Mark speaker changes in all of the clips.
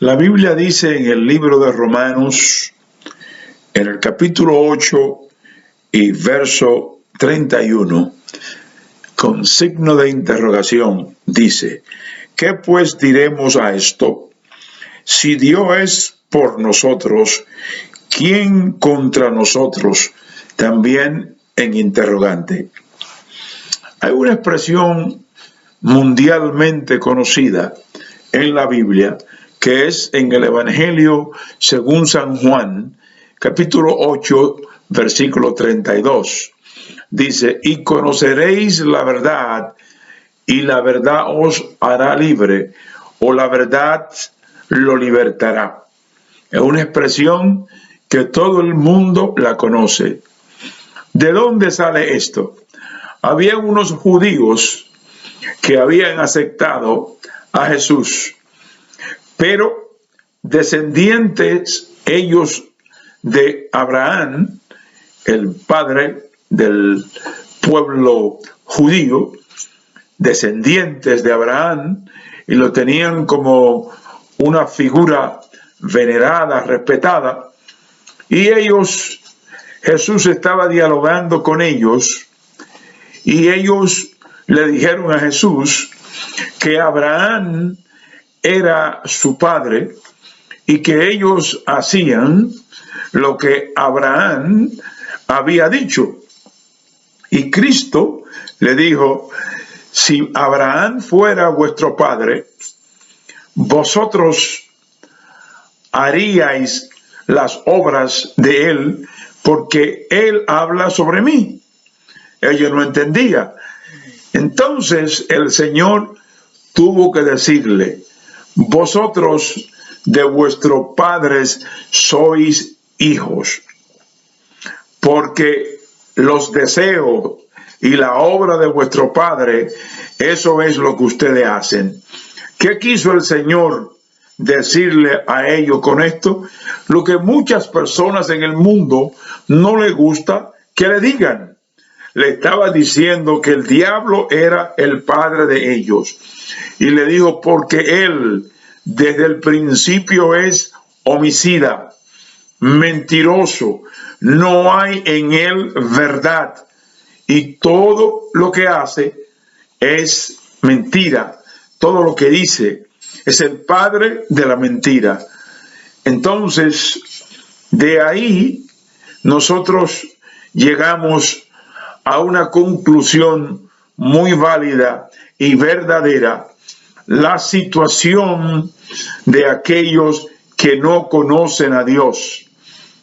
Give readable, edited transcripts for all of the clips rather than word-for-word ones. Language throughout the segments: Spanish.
Speaker 1: La Biblia dice en el libro de Romanos, en el capítulo 8 y verso 31, con signo de interrogación, dice: ¿qué pues diremos a esto? Si Dios es por nosotros, ¿quién contra nosotros? También en interrogante. Hay una expresión mundialmente conocida en la Biblia, que es en el Evangelio según San Juan, capítulo 8, versículo 32. Dice: y conoceréis la verdad, y la verdad os hará libre, o la verdad lo libertará. Es una expresión que todo el mundo la conoce. ¿De dónde sale esto? Había unos judíos que habían aceptado a Jesús, pero descendientes ellos de Abraham, el padre del pueblo judío, descendientes de Abraham, y lo tenían como una figura venerada, respetada, y ellos, Jesús estaba dialogando con ellos, y ellos le dijeron a Jesús que Abraham era su padre y que ellos hacían lo que Abraham había dicho. Y Cristo le dijo: si Abraham fuera vuestro padre, vosotros haríais las obras de él, porque él habla sobre mí. Ellos no entendían. Entonces el Señor tuvo que decirle: vosotros de vuestros padres sois hijos, porque los deseos y la obra de vuestro padre, eso es lo que ustedes hacen. ¿Qué quiso el Señor decirle a ellos con esto? Lo que muchas personas en el mundo no les gusta que le digan. Le estaba diciendo que el diablo era el padre de ellos. Y le dijo: porque él desde el principio es homicida, mentiroso, no hay en él verdad, y todo lo que hace es mentira, todo lo que dice es el padre de la mentira. Entonces, de ahí nosotros llegamos a una conclusión muy válida y verdadera: la situación de aquellos que no conocen a Dios.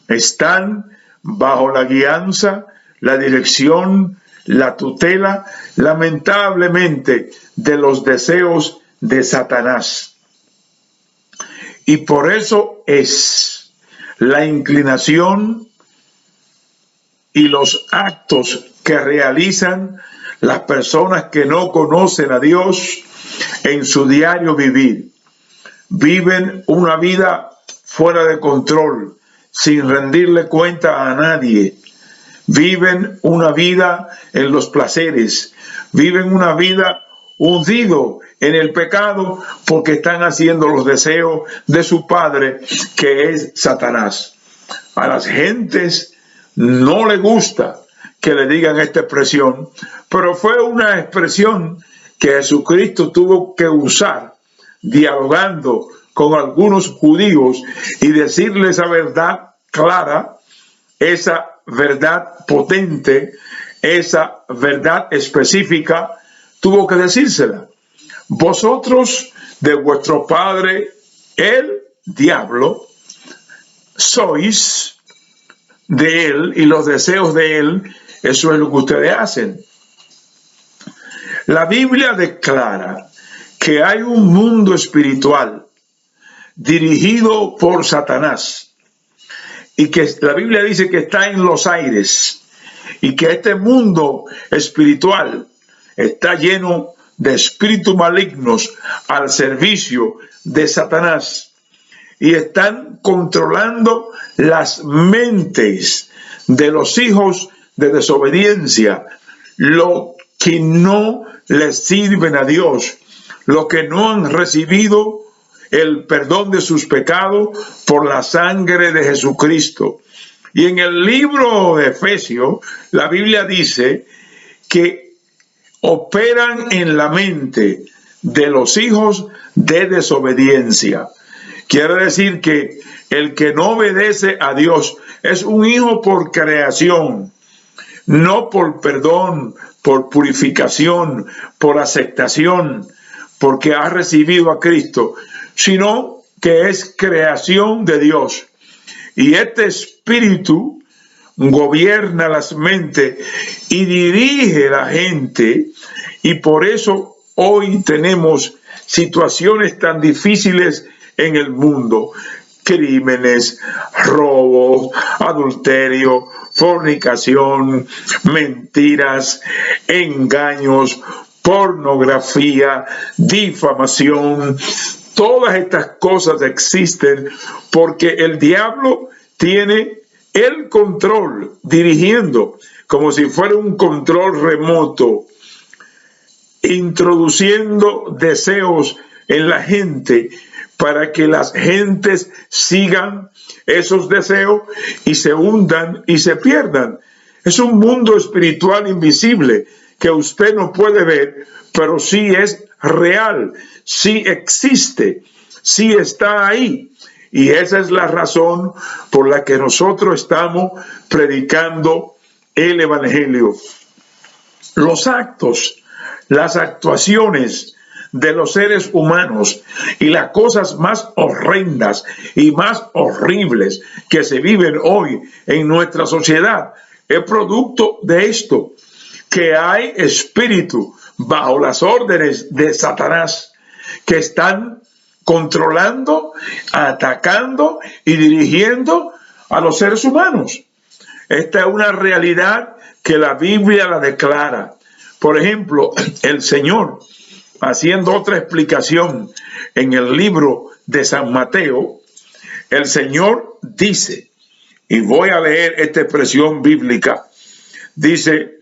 Speaker 1: Están bajo la guianza, la dirección, la tutela, lamentablemente, de los deseos de Satanás. Y por eso es la inclinación y los actos que realizan las personas que no conocen a Dios en su diario vivir. Viven una vida fuera de control, sin rendirle cuenta a nadie. Viven una vida en los placeres. Viven una vida hundido en el pecado porque están haciendo los deseos de su padre, que es Satanás. A las gentes no le gusta que le digan esta expresión, pero fue una expresión que Jesucristo tuvo que usar dialogando con algunos judíos y decirles esa verdad clara, esa verdad potente, esa verdad específica. Tuvo que decírsela: vosotros de vuestro padre el diablo sois de él, y los deseos de él, eso es lo que ustedes hacen. La Biblia declara que hay un mundo espiritual dirigido por Satanás, y que la Biblia dice que está en los aires, y que este mundo espiritual está lleno de espíritus malignos al servicio de Satanás, y están controlando las mentes de los hijos de desobediencia, los que no les sirven a Dios, los que no han recibido el perdón de sus pecados por la sangre de Jesucristo. Y en el libro de Efesios, la Biblia dice que operan en la mente de los hijos de desobediencia. Quiere decir que el que no obedece a Dios es un hijo por creación, no por perdón, por purificación, por aceptación, porque ha recibido a Cristo, sino que es creación de Dios. Y este espíritu gobierna las mentes y dirige a la gente, y por eso hoy tenemos situaciones tan difíciles en el mundo: crímenes, robos, adulterio, fornicación, mentiras, engaños, pornografía, difamación. Todas estas cosas existen porque el diablo tiene el control, dirigiendo como si fuera un control remoto, introduciendo deseos en la gente para que las gentes sigan esos deseos y se hundan y se pierdan. Es un mundo espiritual invisible que usted no puede ver, pero sí es real, sí existe, sí está ahí. Y esa es la razón por la que nosotros estamos predicando el Evangelio. Los actos, las actuaciones de los seres humanos y las cosas más horrendas y más horribles que se viven hoy en nuestra sociedad es producto de esto, que hay espíritus bajo las órdenes de Satanás que están controlando, atacando y dirigiendo a los seres humanos. Esta es una realidad que la Biblia la declara. Por ejemplo, el Señor, haciendo otra explicación en el libro de San Mateo, el Señor dice, y voy a leer esta expresión bíblica, dice: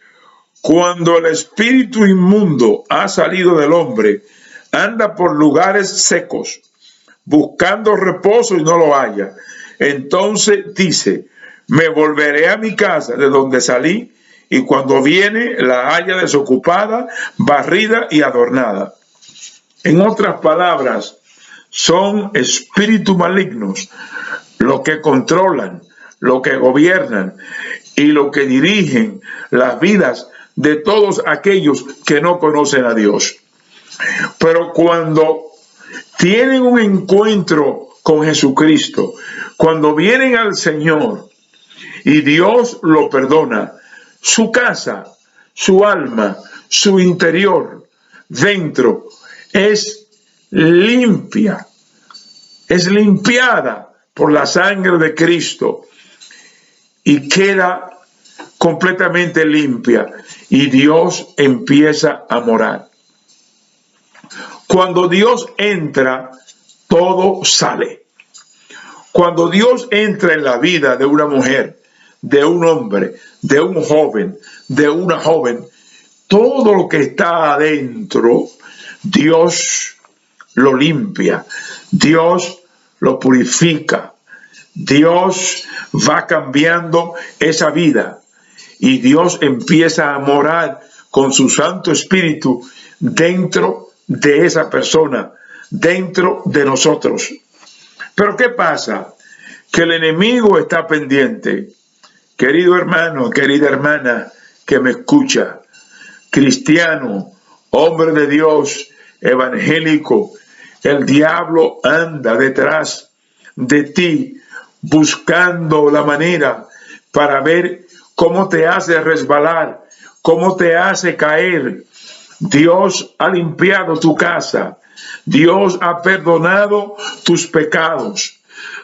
Speaker 1: cuando el espíritu inmundo ha salido del hombre, anda por lugares secos, buscando reposo y no lo halla. Entonces dice: me volveré a mi casa de donde salí, y cuando viene la halla desocupada, barrida y adornada. En otras palabras, son espíritus malignos los que controlan, los que gobiernan y los que dirigen las vidas de todos aquellos que no conocen a Dios. Pero cuando tienen un encuentro con Jesucristo, cuando vienen al Señor y Dios lo perdona, su casa, su alma, su interior, dentro, es limpia, es limpiada por la sangre de Cristo y queda completamente limpia, y Dios empieza a morar. Cuando Dios entra, todo sale. Cuando Dios entra en la vida de una mujer, de un hombre, de un joven, de una joven, todo lo que está adentro, Dios lo limpia, Dios lo purifica, Dios va cambiando esa vida y Dios empieza a morar con su Santo Espíritu dentro de esa persona, dentro de nosotros. Pero ¿qué pasa? Que el enemigo está pendiente. Querido hermano, querida hermana que me escucha, cristiano, hombre de Dios, evangélico, el diablo anda detrás de ti buscando la manera para ver cómo te hace resbalar, cómo te hace caer. Dios ha limpiado tu casa, Dios ha perdonado tus pecados,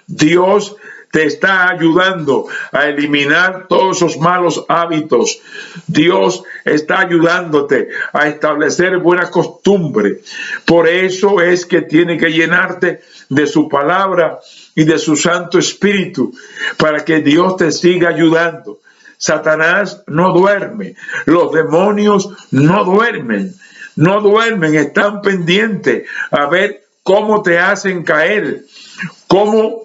Speaker 1: Dios te está ayudando a eliminar todos esos malos hábitos. Dios está ayudándote a establecer buenas costumbres. Por eso es que tiene que llenarte de su palabra y de su Santo Espíritu, para que Dios te siga ayudando. Satanás no duerme, los demonios no duermen, están pendientes a ver cómo te hacen caer, cómo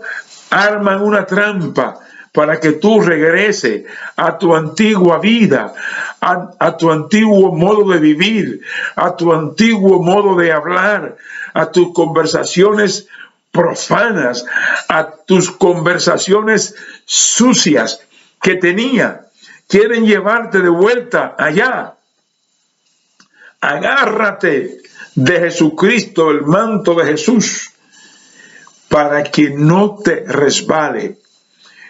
Speaker 1: arman una trampa para que tú regreses a tu antigua vida, a tu antiguo modo de vivir, a tu antiguo modo de hablar, a tus conversaciones profanas, a tus conversaciones sucias que tenía. Quieren llevarte de vuelta allá. Agárrate de Jesucristo, el manto de Jesús, para que no te resbale.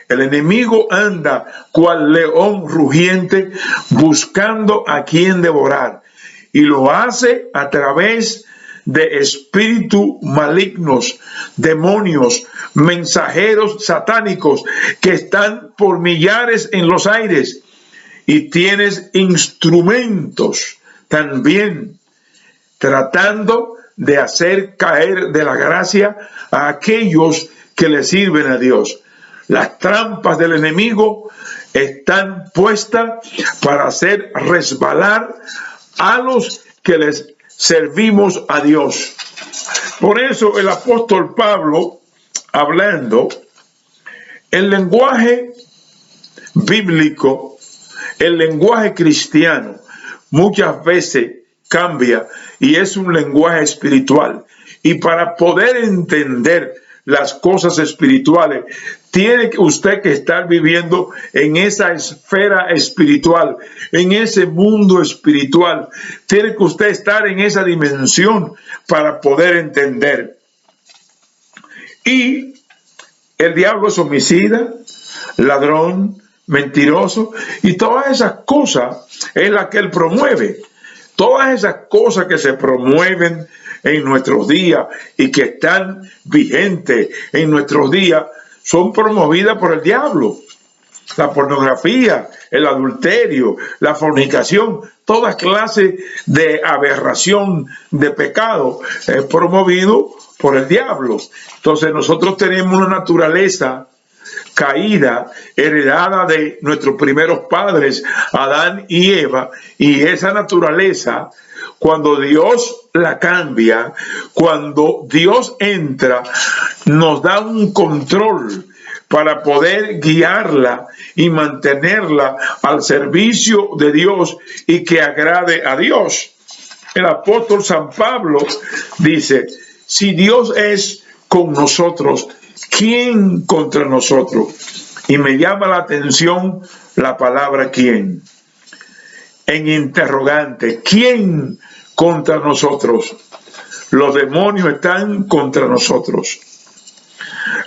Speaker 1: El enemigo anda cual león rugiente buscando a quien devorar, y lo hace a través de espíritus malignos, demonios, mensajeros satánicos que están por millares en los aires, y tienes instrumentos también tratando de hacer caer de la gracia a aquellos que le sirven a Dios. Las trampas del enemigo están puestas para hacer resbalar a los que les servimos a Dios. Por eso el apóstol Pablo, hablando, el lenguaje bíblico, el lenguaje cristiano, muchas veces cambia y es un lenguaje espiritual. Y para poder entender las cosas espirituales, tiene usted que estar viviendo en esa esfera espiritual, en ese mundo espiritual. Tiene que usted estar en esa dimensión para poder entender. Y el diablo es homicida, ladrón, mentiroso, y todas esas cosas es las que él promueve. Todas esas cosas que se promueven en nuestros días y que están vigentes en nuestros días son promovidas por el diablo. La pornografía, el adulterio, la fornicación, toda clase de aberración, de pecado es promovido por el diablo. Entonces nosotros tenemos una naturaleza caída, heredada de nuestros primeros padres, Adán y Eva, y esa naturaleza, cuando Dios la cambia, cuando Dios entra, nos da un control para poder guiarla y mantenerla al servicio de Dios y que agrade a Dios. El apóstol San Pablo dice, si Dios es con nosotros, ¿quién contra nosotros? Y me llama la atención la palabra ¿quién? En interrogante, ¿quién contra nosotros? Los demonios están contra nosotros.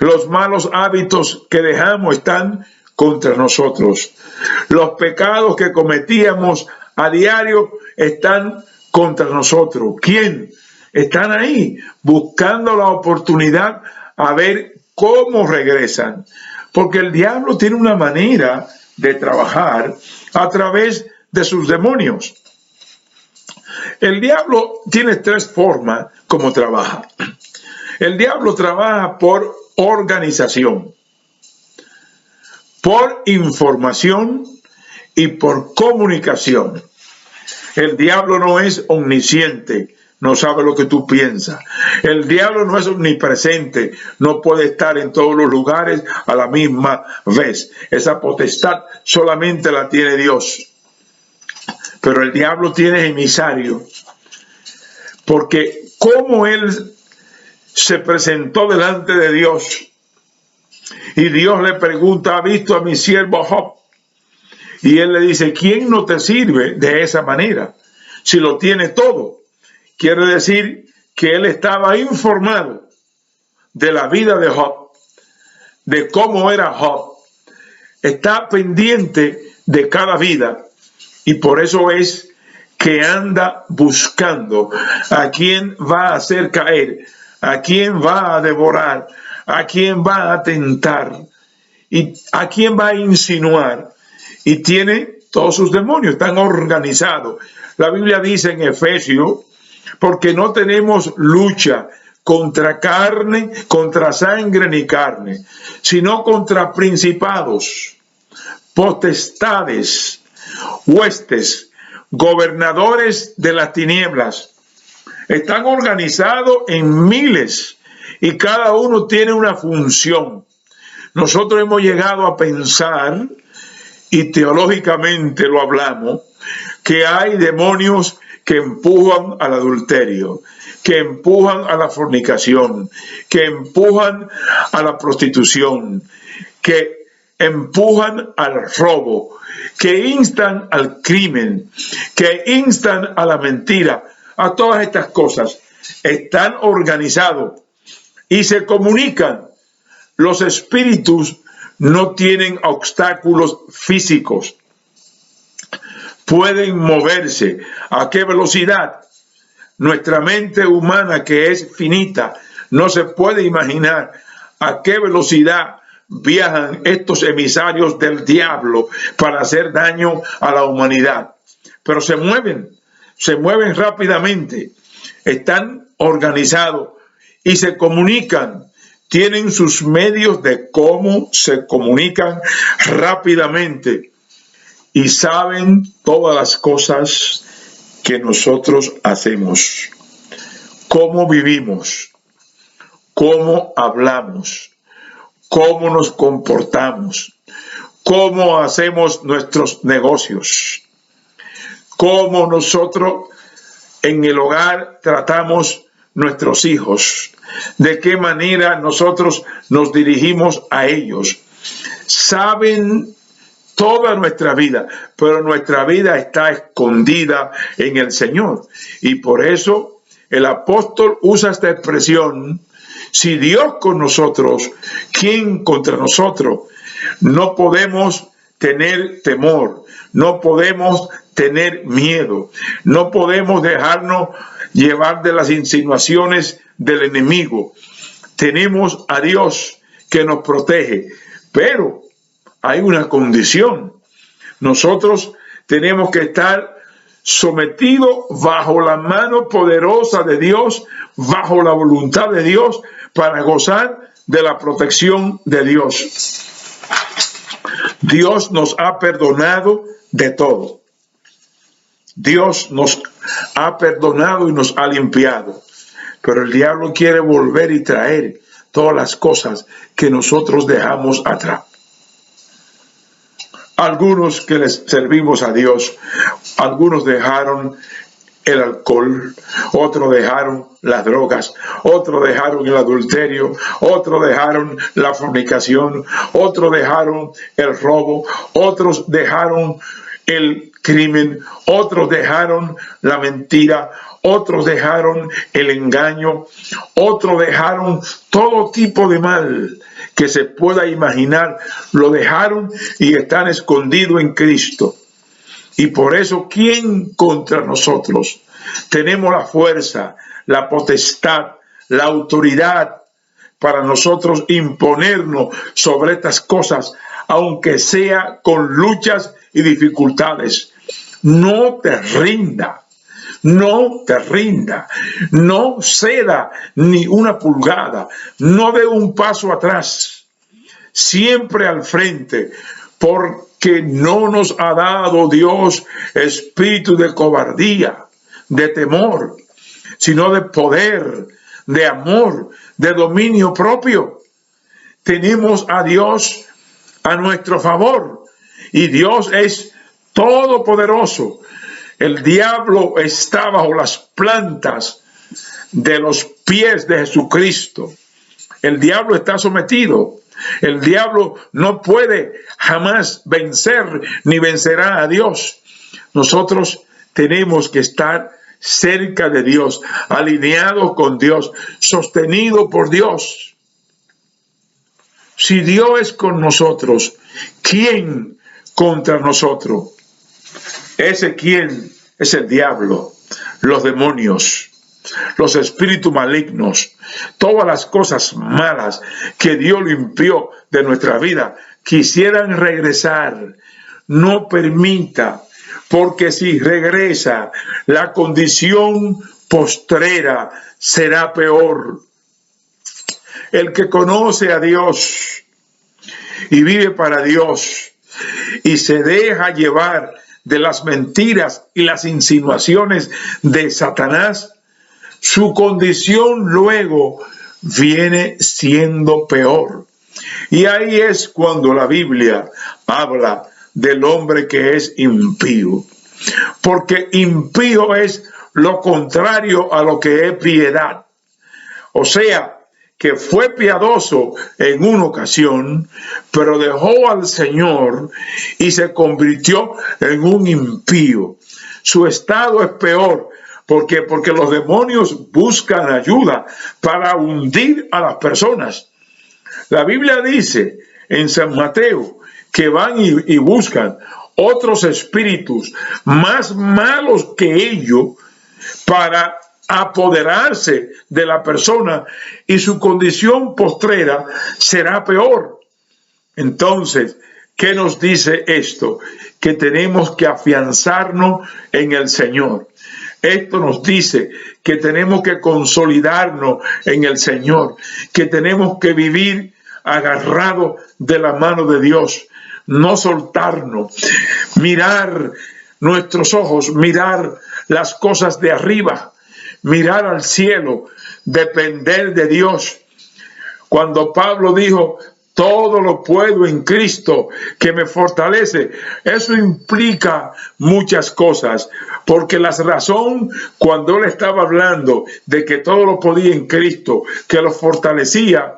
Speaker 1: Los malos hábitos que dejamos están contra nosotros. Los pecados que cometíamos a diario están contra nosotros. ¿Quién? Están ahí buscando la oportunidad a ver cómo regresan. Porque el diablo tiene una manera de trabajar a través de sus demonios. El diablo tiene tres formas como trabaja. El diablo trabaja por organización, por información y por comunicación. El diablo no es omnisciente, no sabe lo que tú piensas. El diablo no es omnipresente, no puede estar en todos los lugares a la misma vez. Esa potestad solamente la tiene Dios. Pero el diablo tiene emisario, porque como él se presentó delante de Dios y Dios le pregunta, ¿ha visto a mi siervo Job? Y él le dice, ¿quién no te sirve de esa manera? Si lo tiene todo. Quiere decir que él estaba informado de la vida de Job, de cómo era Job. Está pendiente de cada vida y por eso es que anda buscando a quién va a hacer caer, a quién va a devorar, a quién va a tentar y a quién va a insinuar. Y tiene todos sus demonios, están organizados. La Biblia dice en Efesios, porque no tenemos lucha contra carne, contra sangre ni carne, sino contra principados, potestades, huestes, gobernadores de las tinieblas Están organizados en miles y cada uno tiene una función. Nosotros hemos llegado a pensar, y teológicamente lo hablamos, que hay demonios que empujan al adulterio, que empujan a la fornicación, que empujan a la prostitución, que empujan al robo, que instan al crimen, que instan a la mentira. A todas estas cosas están organizados y se comunican. Los espíritus no tienen obstáculos físicos. Pueden moverse. ¿A qué velocidad? Nuestra mente humana, que es finita, no se puede imaginar a qué velocidad viajan estos emisarios del diablo para hacer daño a la humanidad. Pero se mueven rápidamente, están organizados y se comunican. Tienen sus medios de cómo se comunican rápidamente y saben todas las cosas que nosotros hacemos, cómo vivimos, cómo hablamos, cómo nos comportamos, cómo hacemos nuestros negocios, cómo nosotros en el hogar tratamos nuestros hijos, de qué manera nosotros nos dirigimos a ellos. Saben toda nuestra vida, pero nuestra vida está escondida en el Señor. Y por eso el apóstol usa esta expresión: si Dios con nosotros, ¿quién contra nosotros? No podemos tener temor, no podemos tener miedo, no podemos dejarnos llevar de las insinuaciones del enemigo. Tenemos a Dios que nos protege, pero hay una condición. Nosotros tenemos que estar sometidos bajo la mano poderosa de Dios, bajo la voluntad de Dios, para gozar de la protección de Dios. Dios nos ha perdonado de todo. Dios nos ha perdonado y nos ha limpiado. Pero el diablo quiere volver y traer todas las cosas que nosotros dejamos atrás. Algunos que les servimos a Dios, algunos dejaron el alcohol, otros dejaron las drogas, otros dejaron el adulterio, otros dejaron la fornicación, otros dejaron el robo, otros dejaron el crimen, otros dejaron la mentira, otros dejaron el engaño, otros dejaron todo tipo de mal que se pueda imaginar, lo dejaron y están escondidos en Cristo. Y por eso, ¿quién contra nosotros? Tenemos la fuerza, la potestad, la autoridad para nosotros imponernos sobre estas cosas, aunque sea con luchas y dificultades. No te rinda, no te rinda, no ceda ni una pulgada, no dé un paso atrás, siempre al frente, porque no nos ha dado Dios espíritu de cobardía, de temor, sino de poder, de amor, de dominio propio. Tenemos a Dios a nuestro favor y Dios es todopoderoso. El diablo está bajo las plantas de los pies de Jesucristo. El diablo está sometido. El diablo no puede jamás vencer ni vencerá a Dios. Nosotros tenemos que estar cerca de Dios, alineados con Dios, sostenidos por Dios. Si Dios es con nosotros, ¿quién contra nosotros? Ese quién es el diablo, los demonios, los espíritus malignos, todas las cosas malas que Dios limpió de nuestra vida, quisieran regresar. No permita, porque si regresa, la condición postrera será peor. El que conoce a Dios y vive para Dios y se deja llevar de las mentiras y las insinuaciones de Satanás, su condición luego viene siendo peor. Y ahí es cuando la Biblia habla del hombre que es impío. Porque impío es lo contrario a lo que es piedad. O sea, que fue piadoso en una ocasión, pero dejó al Señor y se convirtió en un impío. Su estado es peor. Porque los demonios buscan ayuda para hundir a las personas. La Biblia dice en San Mateo que van y buscan otros espíritus más malos que ellos para apoderarse de la persona, y su condición postrera será peor. Entonces, ¿qué nos dice esto? Que tenemos que afianzarnos en el Señor. Esto nos dice que tenemos que consolidarnos en el Señor, que tenemos que vivir agarrados de la mano de Dios, no soltarnos, mirar nuestros ojos, mirar las cosas de arriba, mirar al cielo, depender de Dios. Cuando Pablo dijo, todo lo puedo en Cristo que me fortalece, eso implica muchas cosas, porque la razón cuando él estaba hablando de que todo lo podía en Cristo que lo fortalecía,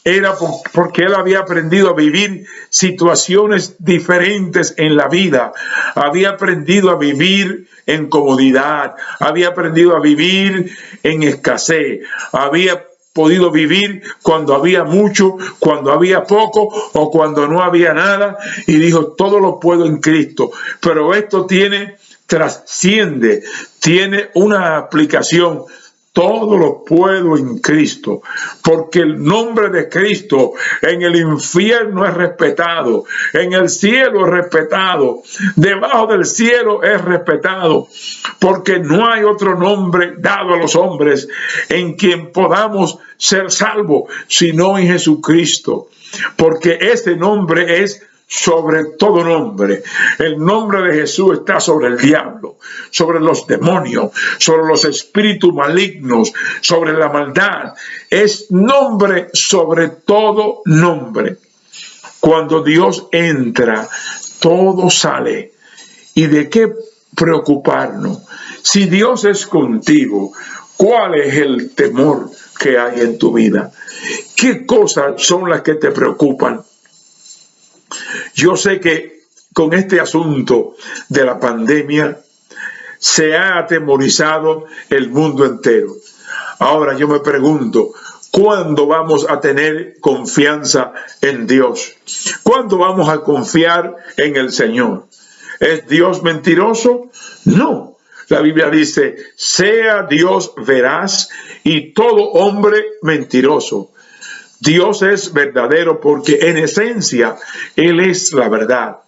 Speaker 1: era porque él había aprendido a vivir situaciones diferentes en la vida, había aprendido a vivir en comodidad, había aprendido a vivir en escasez, había podido vivir cuando había mucho, cuando había poco o cuando no había nada, y dijo, todo lo puedo en Cristo. Pero esto trasciende, tiene una aplicación. Todo lo puedo en Cristo, porque el nombre de Cristo en el infierno es respetado, en el cielo es respetado, debajo del cielo es respetado, porque no hay otro nombre dado a los hombres en quien podamos ser salvos, sino en Jesucristo, porque ese nombre es sobre todo nombre. El nombre de Jesús está sobre el diablo, sobre los demonios, sobre los espíritus malignos, sobre la maldad. Es nombre sobre todo nombre. Cuando Dios entra, todo sale. ¿Y de qué preocuparnos? Si Dios es contigo, ¿cuál es el temor que hay en tu vida? ¿Qué cosas son las que te preocupan? Yo sé que con este asunto de la pandemia se ha atemorizado el mundo entero. Ahora yo me pregunto, ¿cuándo vamos a tener confianza en Dios? ¿Cuándo vamos a confiar en el Señor? ¿Es Dios mentiroso? No. La Biblia dice, sea Dios veraz y todo hombre mentiroso. Dios es verdadero porque en esencia Él es la verdad.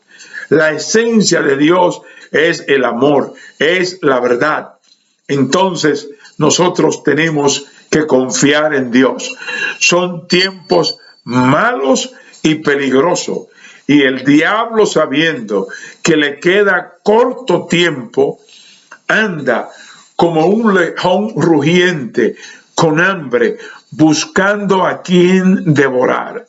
Speaker 1: La esencia de Dios es el amor, es la verdad. Entonces nosotros tenemos que confiar en Dios. Son tiempos malos y peligrosos. Y el diablo, sabiendo que le queda corto tiempo, anda como un león rugiente, con hambre, buscando a quien devorar.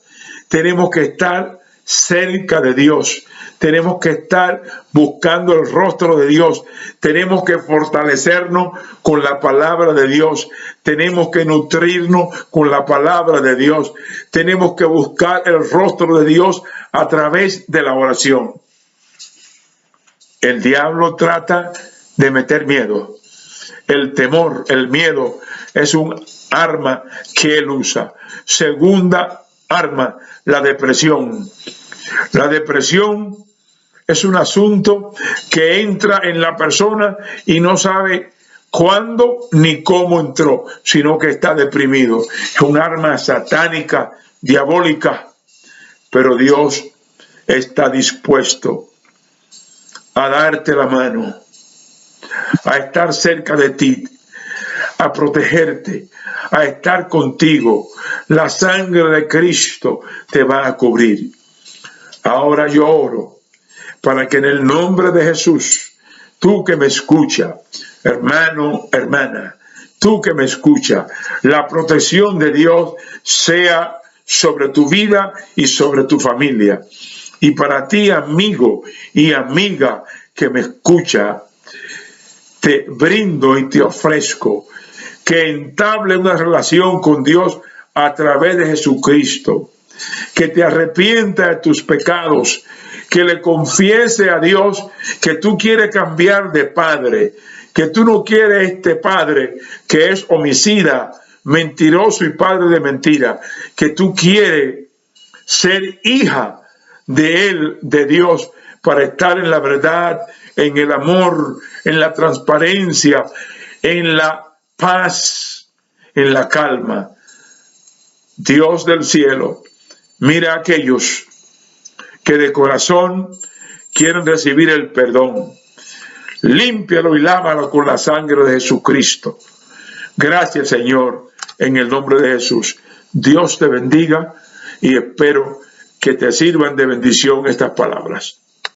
Speaker 1: Tenemos que estar cerca de Dios. Tenemos que estar buscando el rostro de Dios. Tenemos que fortalecernos con la palabra de Dios. Tenemos que nutrirnos con la palabra de Dios. Tenemos que buscar el rostro de Dios a través de la oración. El diablo trata de meter miedo. El temor, el miedo es un arma que él usa. Segunda arma, la depresión. La depresión es un asunto que entra en la persona y no sabe cuándo ni cómo entró, sino que está deprimido. Es un arma satánica, diabólica, pero Dios está dispuesto a darte la mano, a estar cerca de ti, a protegerte, a estar contigo. La sangre de Cristo te va a cubrir. Ahora yo oro para que en el nombre de Jesús, tú que me escuchas, hermano, hermana, tú tú que me escuchas, la protección de Dios sea sobre tu vida y sobre tu familia. Y para ti, amigo y amiga que me escucha, te brindo y te ofrezco que entable una relación con Dios a través de Jesucristo, que te arrepienta de tus pecados, que le confiese a Dios que tú quieres cambiar de padre, que tú no quieres este padre que es homicida, mentiroso y padre de mentira, que tú quieres ser hija de Él, de Dios, para estar en la verdad, en el amor, en la transparencia, en la paz, en la calma. Dios del cielo, mira a aquellos que de corazón quieren recibir el perdón. Límpialo y lávalo con la sangre de Jesucristo. Gracias, Señor, en el nombre de Jesús. Dios te bendiga y espero que te sirvan de bendición estas palabras.